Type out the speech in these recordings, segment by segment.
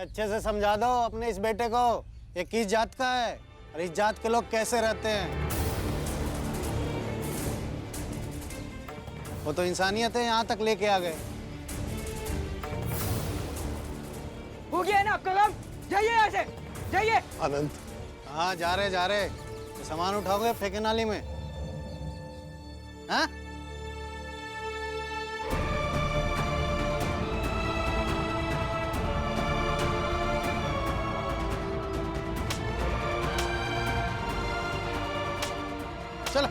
अच्छे से समझा दो अपने इस बेटे को, ये किस जात का है और इस जात के लोग कैसे रहते हैं। वो तो इंसानियत है, यहाँ तक लेके आ गए। हो गया ना आपका काम, जाइए यहाँ से, जाइए। आनंद, हाँ जा रहे सामान उठाओगे फेंके नाली में? हाँ चलो।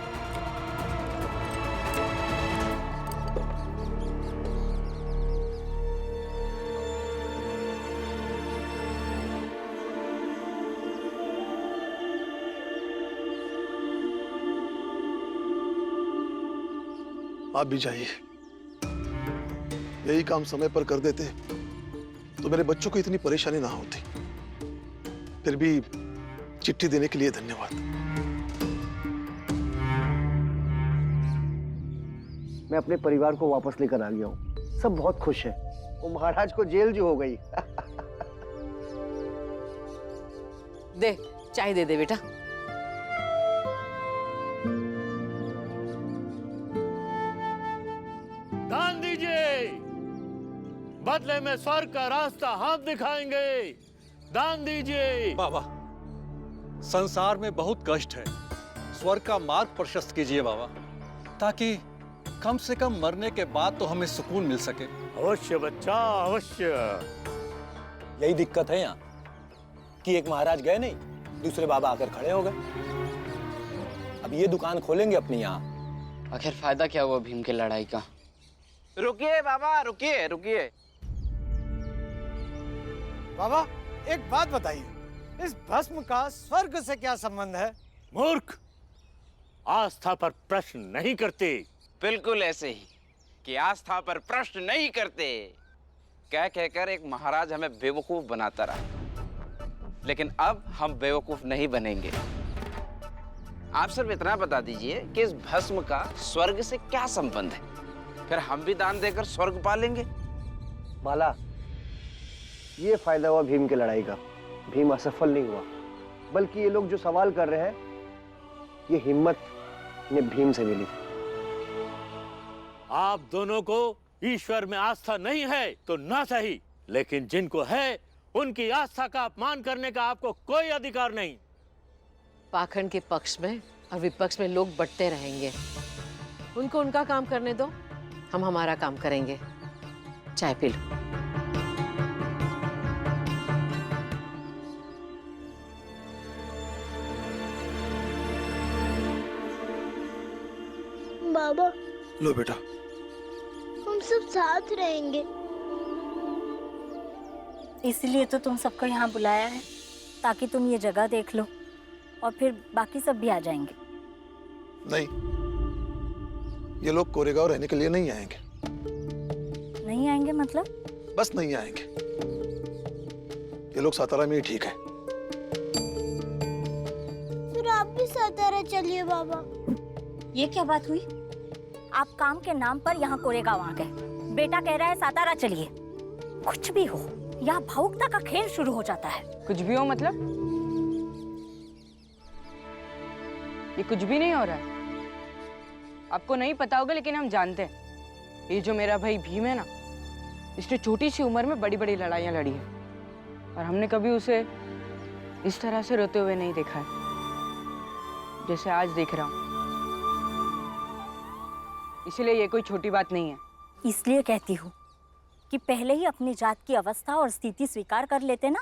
आप भी जाइए। यही काम समय पर कर देते तो मेरे बच्चों को इतनी परेशानी ना होती। फिर भी चिट्ठी देने के लिए धन्यवाद। मैं अपने परिवार को वापस लेकर आ गया हूँ, सब बहुत खुश हैं। वो महाराज को जेल जो हो गई। दे चाय दे दे बेटा। दान दीजिए, बदले में स्वर्ग का रास्ता हम दिखाएंगे। दान दीजिए। बाबा, संसार में बहुत कष्ट है, स्वर्ग का मार्ग प्रशस्त कीजिए बाबा, ताकि कम से कम मरने के बाद तो हमें सुकून मिल सके। अवश्य बच्चा, अवश्य। यही दिक्कत है यहाँ कि एक महाराज गए नहीं, दूसरे बाबा आकर खड़े हो गए। अब ये दुकान खोलेंगे अपनी यहाँ। आखिर फायदा क्या हुआ भीम की लड़ाई का? रुकिए बाबा, रुकिए रुकिए। बाबा एक बात बताइए, इस भस्म का स्वर्ग से क्या संबंध है? मूर्ख, आस्था पर प्रश्न नहीं करते। बिल्कुल ऐसे ही कि आस्था पर प्रश्न नहीं करते कह कहकर एक महाराज हमें बेवकूफ बनाता रहा, लेकिन अब हम बेवकूफ नहीं बनेंगे। आप सिर्फ इतना बता दीजिए कि इस भस्म का स्वर्ग से क्या संबंध है, फिर हम भी दान देकर स्वर्ग पालेंगे। माला, ये फायदा हुआ भीम की लड़ाई का। भीम असफल नहीं हुआ, बल्कि ये लोग जो सवाल कर रहे हैं, ये हिम्मत इन्हें भीम से मिली। आप दोनों को ईश्वर में आस्था नहीं है तो ना सही, लेकिन जिनको है उनकी आस्था का अपमान करने का आपको कोई अधिकार नहीं। पाखंड के पक्ष में और विपक्ष में लोग बंटते रहेंगे, उनको उनका काम करने दो, हम हमारा काम करेंगे। चाय पी लो। बाबा, लो बेटा। हम सब साथ रहेंगे। इसलिए तो तुम सबको यहाँ बुलाया है, ताकि तुम ये जगह देख लो और फिर बाकी सब भी आ जाएंगे। नहीं, ये लोग कोरेगांव रहने के लिए नहीं आएंगे। नहीं आएंगे मतलब? बस नहीं आएंगे, ये लोग सातारा में ही ठीक है। फिर आप भी सातारा चलिए बाबा। ये क्या बात हुई? आप काम के नाम पर यहाँ कोरेगांव आ गए, बेटा कह रहा है सातारा चलिए। कुछ भी हो, यहाँ भावुकता का खेल शुरू हो जाता है। कुछ भी हो मतलब? ये कुछ भी नहीं हो रहा है। आपको नहीं पता होगा लेकिन हम जानते हैं, ये जो मेरा भाई भीम है ना, इसने छोटी सी उम्र में बड़ी बड़ी लड़ाइयाँ लड़ी है, और हमने कभी उसे इस तरह से रोते हुए नहीं देखा है जैसे आज देख रहा हूँ। इसलिए ये कोई छोटी बात नहीं है। इसलिए कहती हूँ कि पहले ही अपनी जात की अवस्था और स्थिति स्वीकार कर लेते ना,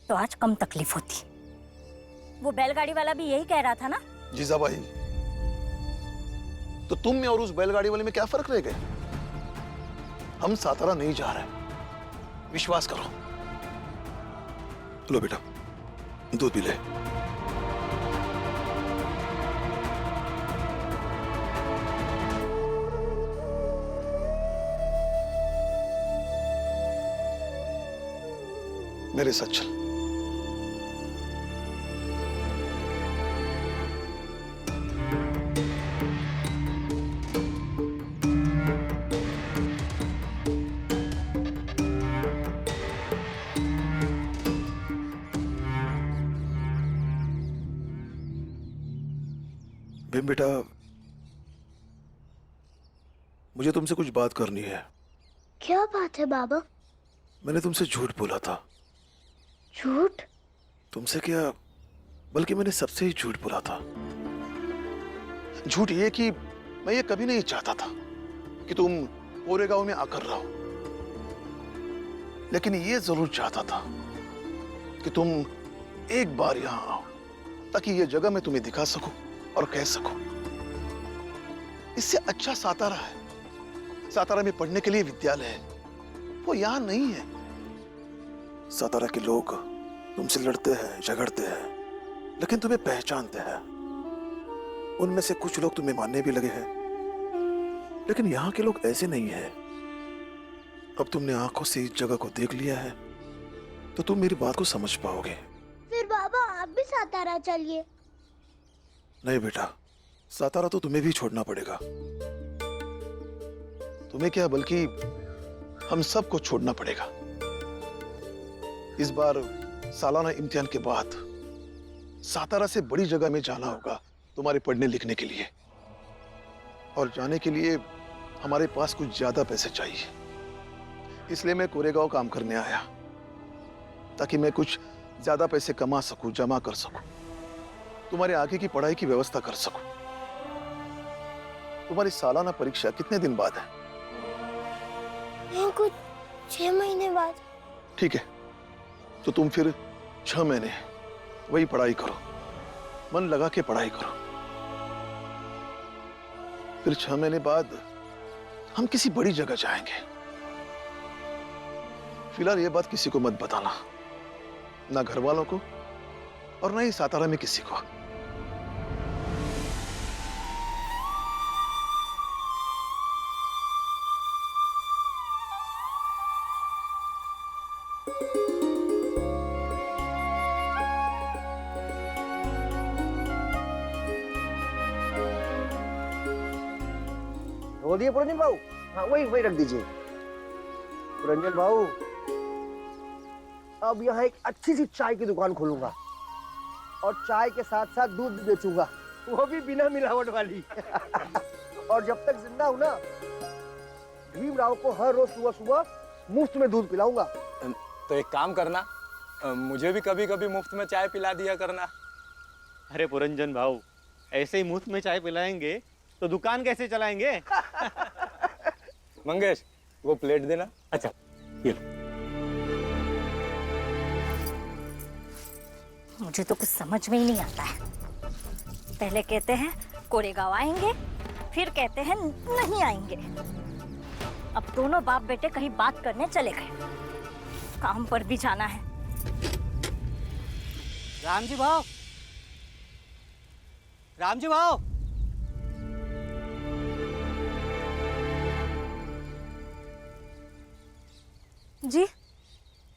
तो आज कम तकलीफ होती। वो बैलगाड़ी वाला भी यही कह रहा था ना। जीजाबाई, तो तुम में और उस बैलगाड़ी वाले में क्या फर्क रह गए? हम सातारा नहीं जा रहे, विश्वास करो। लो बेटा, दूध भी ले। मेरे साथ चल। भीम बेटा, मुझे तुमसे कुछ बात करनी है। क्या बात है बाबा? मैंने तुमसे झूठ बोला था। झूठ? तुमसे क्या, बल्कि मैंने सबसे ही झूठ बोला था। झूठ ये कि मैं ये कभी नहीं चाहता था कि तुम कोरेगांव में आकर रहो, लेकिन ये जरूर चाहता था कि तुम एक बार यहां आओ, ताकि ये जगह मैं तुम्हें दिखा सकूं और कह सकूं इससे अच्छा सातारा है। सातारा में पढ़ने के लिए विद्यालय है, वो यहां नहीं है। सातारा के लोग तुमसे लड़ते हैं, झगड़ते हैं, लेकिन तुम्हें पहचानते हैं। उनमें से कुछ लोग तुम्हें मानने भी लगे हैं, लेकिन यहां के लोग ऐसे नहीं हैं। अब तुमने आंखों से इस जगह को देख लिया है, तो तुम मेरी बात को समझ पाओगे। फिर बाबा आप भी सातारा चलिए। नहीं बेटा, सातारा तो तुम्हें भी छोड़ना पड़ेगा। तुम्हें क्या, बल्कि हम सबको छोड़ना पड़ेगा। इस बार सालाना इम्तिहान के बाद सातारा से बड़ी जगह में जाना होगा तुम्हारे पढ़ने लिखने के लिए, और जाने के लिए हमारे पास कुछ ज्यादा पैसे चाहिए। इसलिए मैं कोरेगांव काम करने आया, ताकि मैं कुछ ज्यादा पैसे कमा सकूं, जमा कर सकूं, तुम्हारे आगे की पढ़ाई की व्यवस्था कर सकूं। तुम्हारी सालाना परीक्षा कितने दिन बाद है? कुछ 6 महीने बाद। ठीक है, तो तुम फिर 6 महीने वही पढ़ाई करो, मन लगा के पढ़ाई करो। फिर 6 महीने बाद हम किसी बड़ी जगह जाएंगे। फिलहाल ये बात किसी को मत बताना, ना घर वालों को और ना ही सातारा में किसी को। हो दिए पुरंजन भाऊ? हाँ वही रख दीजिए। पुरंजन भाऊ, अब यहाँ एक अच्छी सी चाय की दुकान खोलूंगा और चाय के साथ साथ दूध भी बेचूंगा, वो भी बिना मिलावट वाली। और जब तक जिंदा हूं ना, भीमराव को हर रोज सुबह सुबह मुफ्त में दूध पिलाऊंगा। तो एक काम करना, मुझे भी कभी कभी मुफ्त में चाय पिला दिया करना। अरे पुरंजन भाऊ, ऐसे ही मुफ्त में चाय पिलाएंगे तो दुकान कैसे चलाएंगे? मंगेश, वो प्लेट देना। अच्छा, ये लो। मुझे तो कुछ समझ में ही नहीं आता है। पहले कहते हैं कोरेगांव आएंगे, फिर कहते हैं नहीं आएंगे। अब दोनों बाप बेटे कहीं बात करने चले गए, काम पर भी जाना है। रामजी भाव, रामजी भाव। जी?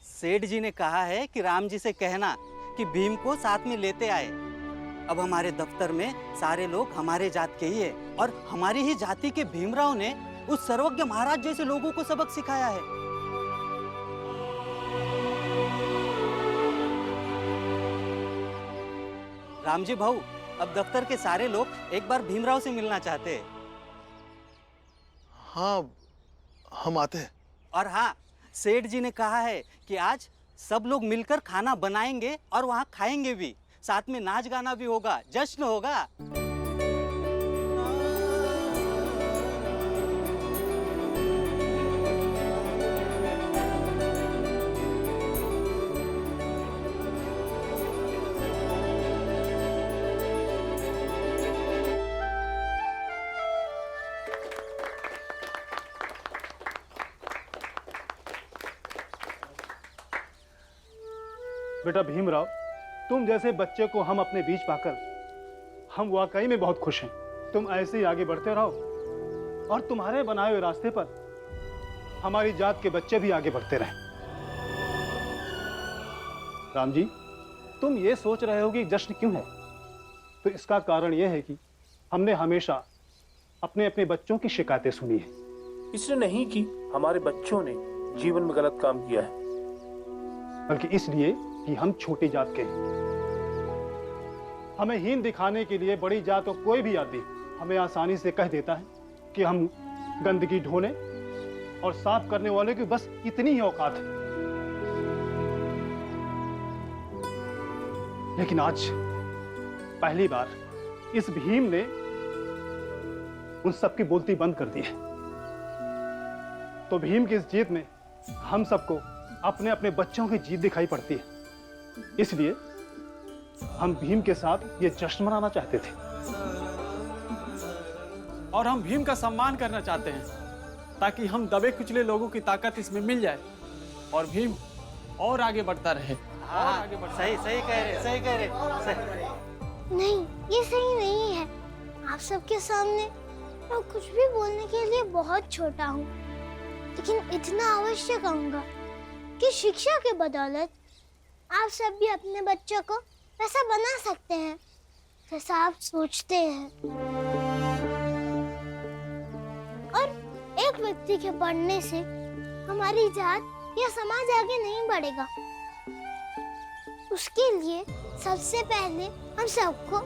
सेठ जी ने कहा है कि राम जी से कहना कि भीम को साथ में लेते आए। अब हमारे दफ्तर में सारे लोग हमारे जात के ही है, और हमारी ही जाति के भीमराव ने उस सर्वज्ञ महाराज जैसे लोगों को सबक सिखाया है। रामजी भाऊ, अब दफ्तर के सारे लोग एक बार भीमराव से मिलना चाहते हैं। हाँ, हम आते हैं। और हाँ, सेठ जी ने कहा है कि आज सब लोग मिलकर खाना बनाएंगे और वहाँ खाएंगे भी, साथ में नाच गाना भी होगा, जश्न होगा। बेटा भीमराव, तुम जैसे बच्चे को हम अपने बीच पाकर हम वाकई में बहुत खुश हैं। तुम ऐसे ही आगे बढ़ते रहो और तुम्हारे बनाए हुए रास्ते पर हमारी जात के बच्चे भी आगे बढ़ते रहें। राम जी, तुम ये सोच रहे हो कि जश्न क्यों है, तो इसका कारण यह है कि हमने हमेशा अपने अपने बच्चों की शिकायतें सुनी है। इसलिए नहीं कि हमारे बच्चों ने जीवन में गलत काम किया है, बल्कि इसलिए कि हम छोटी जात के हैं। हमें हीन दिखाने के लिए बड़ी जात और कोई भी आदमी हमें आसानी से कह देता है कि हम गंदगी ढोने और साफ करने वाले की बस इतनी ही औकात है। लेकिन आज पहली बार इस भीम ने उन सबकी बोलती बंद कर दी है। तो भीम की इस जीत में हम सबको अपने अपने बच्चों की जीत दिखाई पड़ती है। इसलिए हम भीम के साथ ये जश्न मनाना चाहते थे। और हम भीम का सम्मान करना चाहते हैं ताकि हम दबे कुचले लोगों की ताकत इसमें मिल जाए और भीम और आगे बढ़ता रहे। और आगे बढ़ता सही सही कह रहे, सही कह रहे। नहीं, ये सही नहीं है। आप सबके सामने मैं कुछ भी बोलने के लिए बहुत छोटा हूँ, लेकिन इतना अवश्य कहूँगा कि शिक्षा के बदौलत आप सब भी अपने बच्चों को वैसा बना सकते हैं जैसा आप सोचते हैं। और एक व्यक्ति के पढ़ने से हमारी जात या समाज आगे नहीं बढ़ेगा। उसके लिए सबसे पहले हम सबको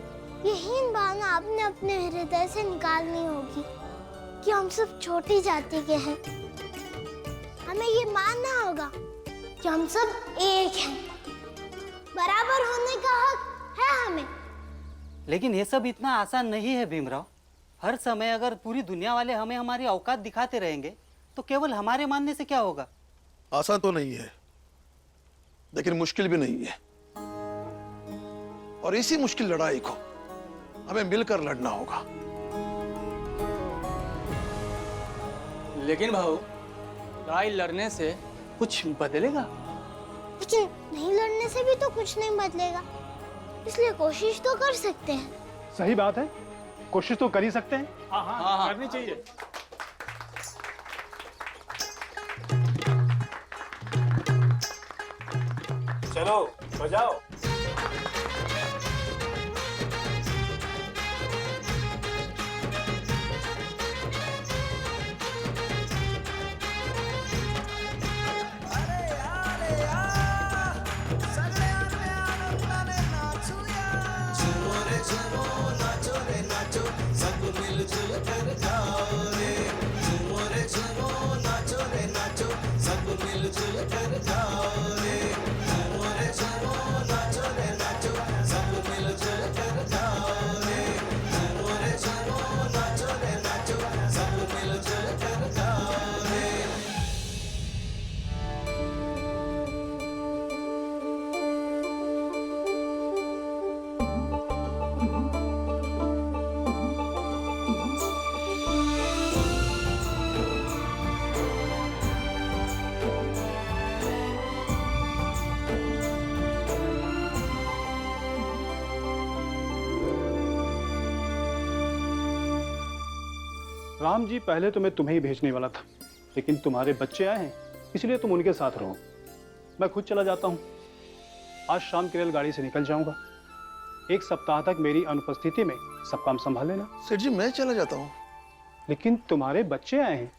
ये हीन भावना अपने अपने हृदय से निकालनी होगी कि हम सब छोटी जाति के हैं। हमें ये मानना होगा कि हम सब एक हैं, बराबर होने का हक है हमें। लेकिन ये सब इतना आसान नहीं है भीमराव। हर समय अगर पूरी दुनिया वाले हमें हमारी औकात दिखाते रहेंगे तो केवल हमारे मानने से क्या होगा? आसान तो नहीं है, लेकिन मुश्किल भी नहीं है। और इसी मुश्किल लड़ाई को हमें मिलकर लड़ना होगा। लेकिन भाऊ, लड़ाई लड़ने से कुछ बदलेगा? लेकिन नहीं लड़ने से भी तो कुछ नहीं बदलेगा, इसलिए कोशिश तो कर सकते हैं। सही बात है, कोशिश तो कर ही सकते हैं। हाँ, करनी चाहिए। चलो बजाओ। राम जी, पहले तो मैं तुम्हें ही भेजने वाला था, लेकिन तुम्हारे बच्चे आए हैं, इसलिए तुम उनके साथ रहो। मैं खुद चला जाता हूँ। आज शाम की रेलगाड़ी से निकल जाऊंगा। 1 सप्ताह तक मेरी अनुपस्थिति में सब काम संभाल लेना। सेठ जी, मैं चला जाता हूँ। लेकिन तुम्हारे बच्चे आए हैं।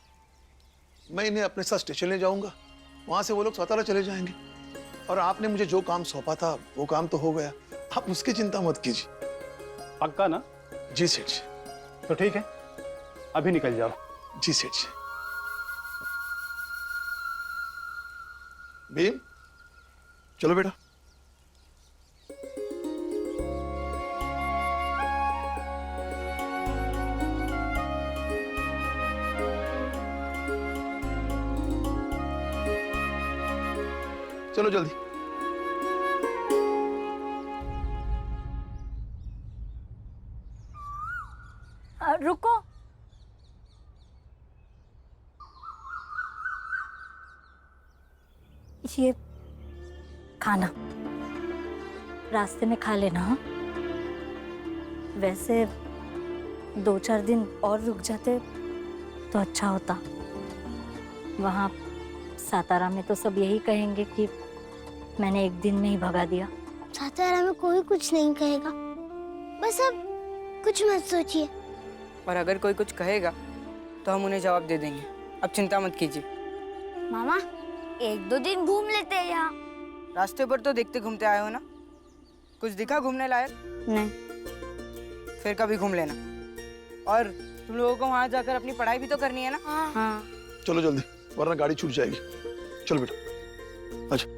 मैं इन्हें अपने साथ स्टेशन ले जाऊंगा, वहां से वो लोग सातारा चले जाएंगे। और आपने मुझे जो काम सौंपा था वो काम तो हो गया, आप उसकी चिंता मत कीजिए। पक्का ना? जी सेठ जी। तो ठीक है, अभी निकल जाओ। जी सेठ जी। भीम, चलो बेटा। चलो जल्दी। रुको। ये खाना रास्ते में खा लेना। हाँ? वैसे 2-4 दिन और रुक जाते तो अच्छा होता। वहाँ सातारा में तो सब यही कहेंगे कि मैंने 1 दिन में ही भगा दिया। सातारा में कोई कुछ नहीं कहेगा, बस अब कुछ मत सोचिए। और अगर कोई कुछ कहेगा तो हम उन्हें जवाब दे देंगे। अब चिंता मत कीजिए। मामा, 1-2 दिन घूम लेते हैं यहाँ। रास्ते पर तो देखते घूमते आए हो ना, कुछ दिखा घूमने लायक? नहीं। फिर कभी घूम लेना। और तुम लोगों को वहां जाकर अपनी पढ़ाई भी तो करनी है ना? हाँ। चलो जल्दी, वरना गाड़ी छूट जाएगी। चलो बेटा, अच्छा।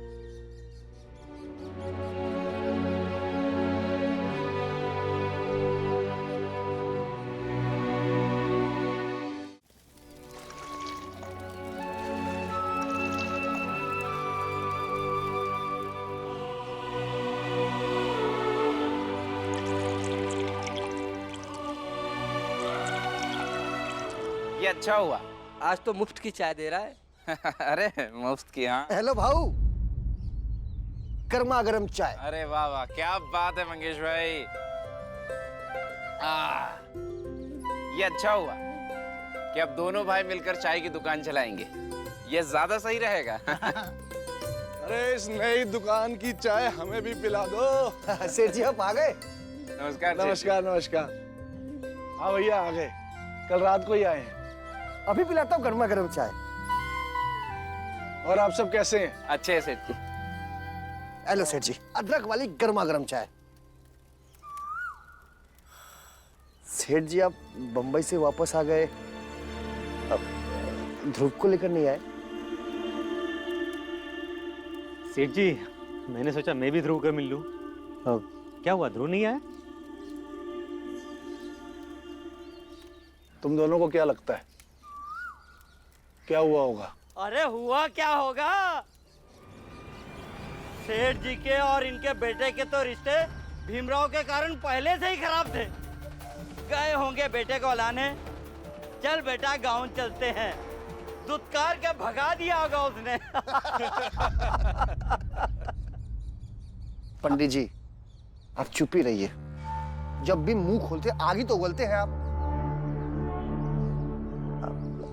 ये अच्छा हुआ। आज तो मुफ्त की चाय दे रहा है। अरे मुफ्त की, हाँ। हेलो भाऊ, गर्मा गर्म चाय। अरे वाह वाह, क्या बात है मंगेश भाई। ये अच्छा हुआ कि अब दोनों भाई मिलकर चाय की दुकान चलाएंगे। ये ज्यादा सही रहेगा। अरे इस नई दुकान की चाय हमें भी पिला दो। सेठ जी आप आ गए? नमस्कार। नमस्कार नमस्कार। हाँ भैया आ गए, कल रात को ही आए हैं। अभी पिलाता हूँ गर्मा गर्म चाय। और आप सब कैसे हैं? अच्छे हैं सेठ जी। हेलो सेठ जी, अदरक वाली गर्मा गर्म चाय। सेठ जी आप बंबई से वापस आ गए, अब ध्रुव को लेकर नहीं आए? सेठ जी, मैंने सोचा मैं भी ध्रुव को मिल लूं। क्या हुआ, ध्रुव नहीं आया? तुम दोनों को क्या लगता है क्या हुआ होगा? अरे हुआ क्या होगा? सेठ जी के और इनके बेटे के तो रिश्ते भीमराव के कारण पहले से ही खराब थे। गए होंगे बेटे को लाने, चल बेटा गांव चलते हैं, दुत्कार के भगा दिया होगा उसने। पंडित जी आप चुप ही रहिए, जब भी मुंह खोलते आग ही तो उगलते हैं आप।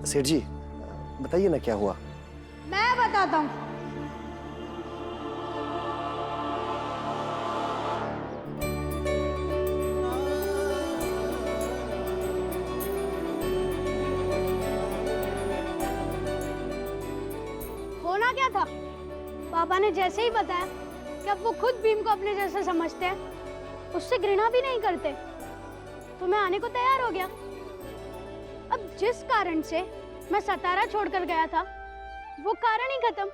सेठ जी बताइए ना क्या हुआ? मैं बताता हूँ। होना क्या था, पापा ने जैसे ही बताया कि अब वो खुद भीम को अपने जैसे समझते हैं, उससे घृणा भी नहीं करते, तो मैं आने को तैयार हो गया। अब जिस कारण से मैं सतारा छोड़कर गया था वो कारण ही खत्म,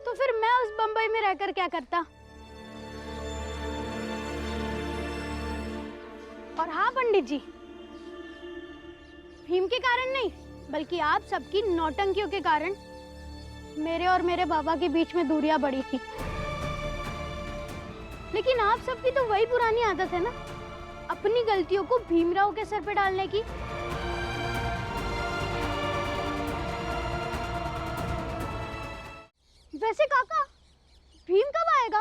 तो फिर मैं उस बंबई में रहकर क्या करता। और हाँ पंडित जी, भीम के कारण नहीं बल्कि आप सबकी नौटंकियों के कारण मेरे और मेरे बाबा के बीच में दूरियां बढ़ी थी। लेकिन आप सबकी तो वही पुरानी आदत है ना, अपनी गलतियों को भीमराव के सर पे डालने की। वैसे काका, भीम कब आएगा?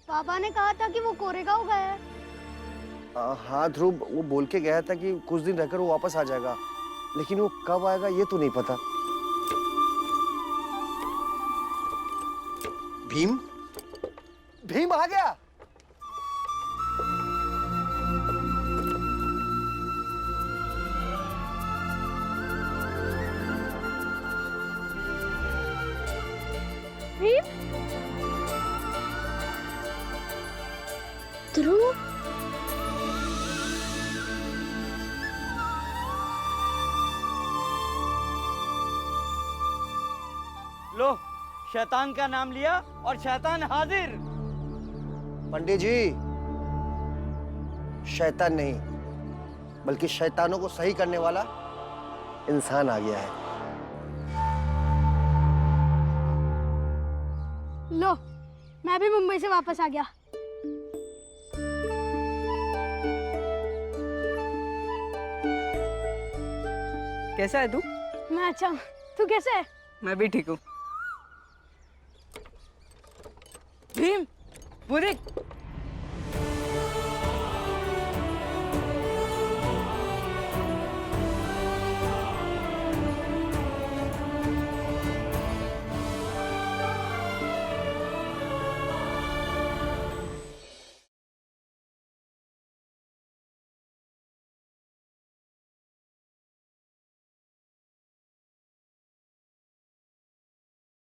पापा ने कहा था कि वो कोरेगांव गया है। हाँ ध्रुव, वो बोल के गया था कि कुछ दिन रहकर वो वापस आ जाएगा, लेकिन वो कब आएगा ये तो नहीं पता। भीम, भीम आ गया। भीम, ध्रुव, लो शैतान का नाम लिया और शैतान हाजिर। पंडित जी शैतान नहीं बल्कि शैतानों को सही करने वाला इंसान आ गया है। लो मैं भी मुंबई से वापस आ गया। कैसा है तू? मैं अच्छा हूँ, तू कैसा है? मैं भी ठीक हूँ। भीम, वो देख,